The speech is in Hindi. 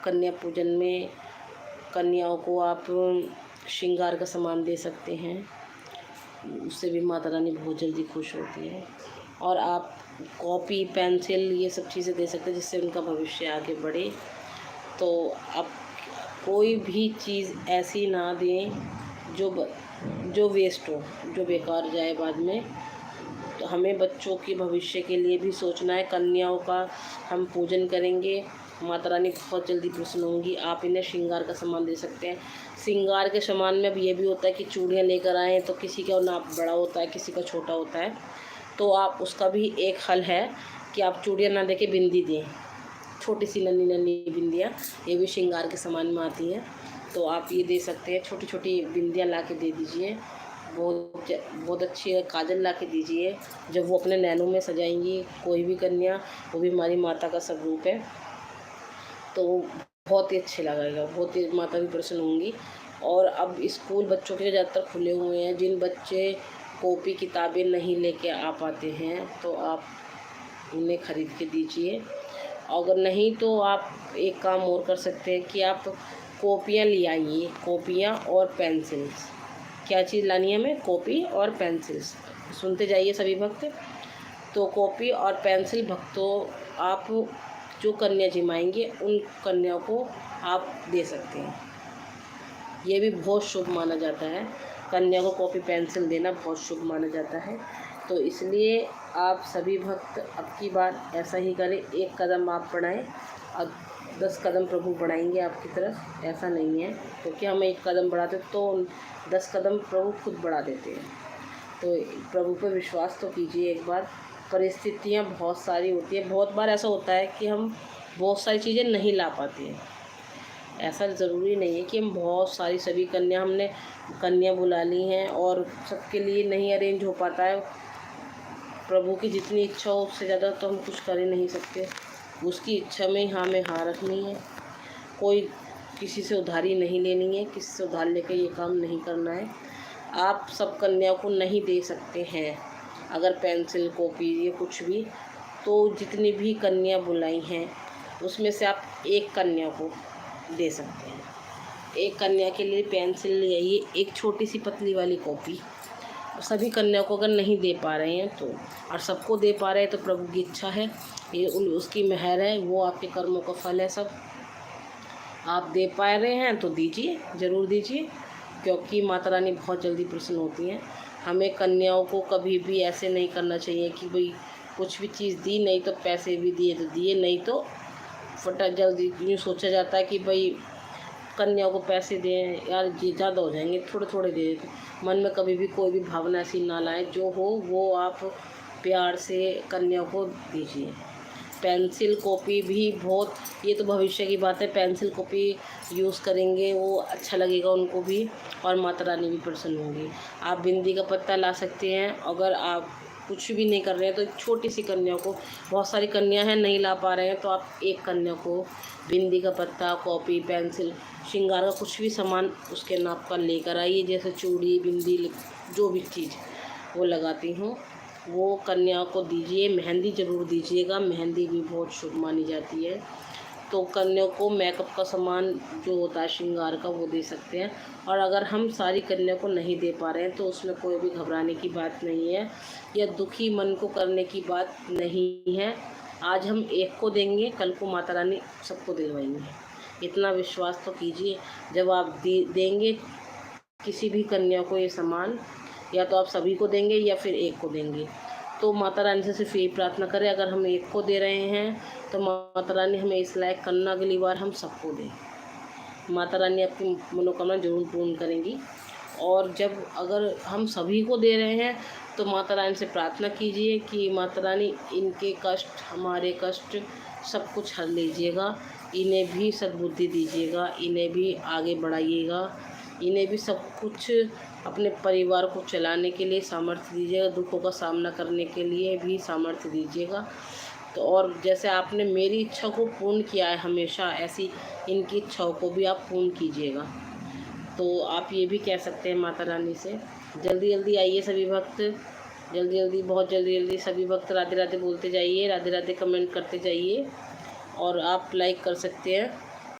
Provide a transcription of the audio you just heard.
कन्या पूजन में कन्याओं को आप श्रृंगार का सामान दे सकते हैं, उससे भी माता रानी बहुत जल्दी खुश होती है। और आप कॉपी, पेंसिल ये सब चीज़ें दे सकते हैं जिससे उनका भविष्य आगे बढ़े। तो आप कोई भी चीज़ ऐसी ना दें जो वेस्ट हो, जो बेकार जाए बाद में। तो हमें बच्चों के भविष्य के लिए भी सोचना है। कन्याओं का हम पूजन करेंगे, माता रानी बहुत जल्दी प्रसन्न होंगी। आप इन्हें श्रृंगार का सामान दे सकते हैं। श्रृंगार के सामान में अब ये भी होता है कि चूड़ियाँ लेकर आएँ तो किसी का नाप बड़ा होता है, किसी का छोटा होता है, तो आप उसका भी एक हल है कि आप चूड़ियाँ ना देके बिंदी दें, छोटी सी नन्ही नन्ही बिंदियाँ, ये भी श्रृंगार के सामान में आती हैं। तो आप ये दे सकते हैं, छोटी छोटी बिंदियाँ ला के दे दीजिए। बहुत अच्छी काजल ला के दीजिए। जब वो अपने नैनों में सजाएंगी कोई भी कन्या, वो भी हमारी माता का स्वरूप है, तो बहुत ही अच्छे लगेगा, बहुत ही माता भी प्रसन्न होंगी। और अब स्कूल बच्चों के ज़्यादातर खुले हुए हैं। जिन बच्चे कॉपी किताबें नहीं लेके आ पाते हैं तो आप उन्हें ख़रीद के दीजिए। अगर नहीं तो आप एक काम और कर सकते हैं कि आप कॉपियाँ ले आइए, कॉपियाँ और पेंसिल्स। क्या चीज़ लानी है हमें? कॉपी और पेंसिल्स। सुनते जाइए सभी भक्त। तो कॉपी और पेंसिल भक्तों, आप जो कन्या जिमाएंगे उन कन्याओं को आप दे सकते हैं। ये भी बहुत शुभ माना जाता है, कन्या को कॉपी पेंसिल देना बहुत शुभ माना जाता है। तो इसलिए आप सभी भक्त अब की बार ऐसा ही करें। एक कदम आप बढ़ाएं और 10 कदम प्रभु बढ़ाएंगे आपकी तरफ, ऐसा नहीं है। क्योंकि हम एक कदम बढ़ाते तो 10 कदम प्रभु खुद बढ़ा देते हैं। तो प्रभु पर विश्वास तो कीजिए एक बार। परिस्थितियाँ बहुत सारी होती है, बहुत बार ऐसा होता है कि हम बहुत सारी चीज़ें नहीं ला पाते हैं। ऐसा ज़रूरी नहीं है कि हम बहुत सारी सभी हमने कन्या बुला ली हैं और सबके लिए नहीं अरेंज हो पाता है। प्रभु की जितनी इच्छा हो उससे ज़्यादा तो हम कुछ कर ही नहीं सकते। उसकी इच्छा में हमें हाँ रखनी है। कोई किसी से उधारी नहीं लेनी है, किसी से उधार लेकर ये काम नहीं करना है। आप सब कन्याओं को नहीं दे सकते हैं अगर पेंसिल, कॉपी ये कुछ भी, तो जितनी भी कन्या बुलाई हैं उसमें से आप एक कन्या को दे सकते हैं। एक कन्या के लिए पेंसिल ले आइए, एक छोटी सी पतली वाली कॉपी। सभी कन्याओं को अगर नहीं दे पा रहे हैं तो, और सबको दे पा रहे हैं तो प्रभु की इच्छा है, ये उसकी मेहर है, वो आपके कर्मों का फल है। सब आप दे पा रहे हैं तो दीजिए, ज़रूर दीजिए, क्योंकि माता रानी बहुत जल्दी प्रसन्न होती हैं। हमें कन्याओं को कभी भी ऐसे नहीं करना चाहिए कि भाई कुछ भी चीज़ दी नहीं तो पैसे भी दिए तो दिए, नहीं तो फटाक जल्दी यूँ सोचा जाता है कि भाई कन्याओं को पैसे दें यार, ये ज़्यादा हो जाएंगे, थोड़े थोड़े दे देते। मन में कभी भी कोई भी भावना ऐसी ना लाएं। जो हो वो आप प्यार से कन्याओं को दीजिए। पेंसिल, कॉपी भी बहुत, ये तो भविष्य की बात है। पेंसिल, कॉपी यूज़ करेंगे वो अच्छा लगेगा उनको भी, और माता रानी भी प्रसन्न होंगी। आप बिंदी का पत्ता ला सकते हैं। अगर आप कुछ भी नहीं कर रहे हैं तो एक छोटी सी कन्या को, बहुत सारी कन्या हैं नहीं ला पा रहे हैं तो आप एक कन्या को बिंदी का पत्ता, कॉपी, पेंसिल, श्रृंगार का कुछ भी सामान उसके नाप का लेकर आइए। जैसे चूड़ी, बिंदी, जो भी चीज़ वो लगाती हूँ वो कन्या को दीजिए। मेहंदी ज़रूर दीजिएगा, मेहंदी भी बहुत शुभ मानी जाती है। तो कन्या को मेकअप का सामान जो होता है श्रृंगार का वो दे सकते हैं। और अगर हम सारी कन्या को नहीं दे पा रहे हैं तो उसमें कोई भी घबराने की बात नहीं है या दुखी मन को करने की बात नहीं है। आज हम एक को देंगे, कल को माता रानी सबको दिलवाएंगे। इतना विश्वास तो कीजिए। जब आप देंगे किसी भी कन्या को ये सामान, या तो आप सभी को देंगे या फिर एक को देंगे, तो माता रानी से सिर्फ यही प्रार्थना करें, अगर हम एक को दे रहे हैं तो माता रानी हमें इस लायक करना, अगली बार हम सबको दें। माता रानी आपकी मनोकामना जरूर पूर्ण करेंगी। और जब अगर हम सभी को दे रहे हैं तो माता रानी से प्रार्थना कीजिए कि माता रानी इनके कष्ट, हमारे कष्ट सब कुछ हर लीजिएगा, इन्हें भी सद्बुद्धि दीजिएगा, इन्हें भी आगे बढ़ाइएगा, इन्हें भी सब कुछ अपने परिवार को चलाने के लिए सामर्थ्य दीजिएगा, दुखों का सामना करने के लिए भी सामर्थ्य दीजिएगा। तो और जैसे आपने मेरी इच्छा को पूर्ण किया है हमेशा, ऐसी इनकी इच्छाओं को भी आप पूर्ण कीजिएगा। तो आप ये भी कह सकते हैं माता रानी से। जल्दी जल्दी आइए सभी भक्त, जल्दी जल्दी, बहुत जल्दी जल्दी सभी भक्त राधे राधे बोलते जाइए, राधे राधे कमेंट करते जाइए, और आप लाइक कर सकते हैं।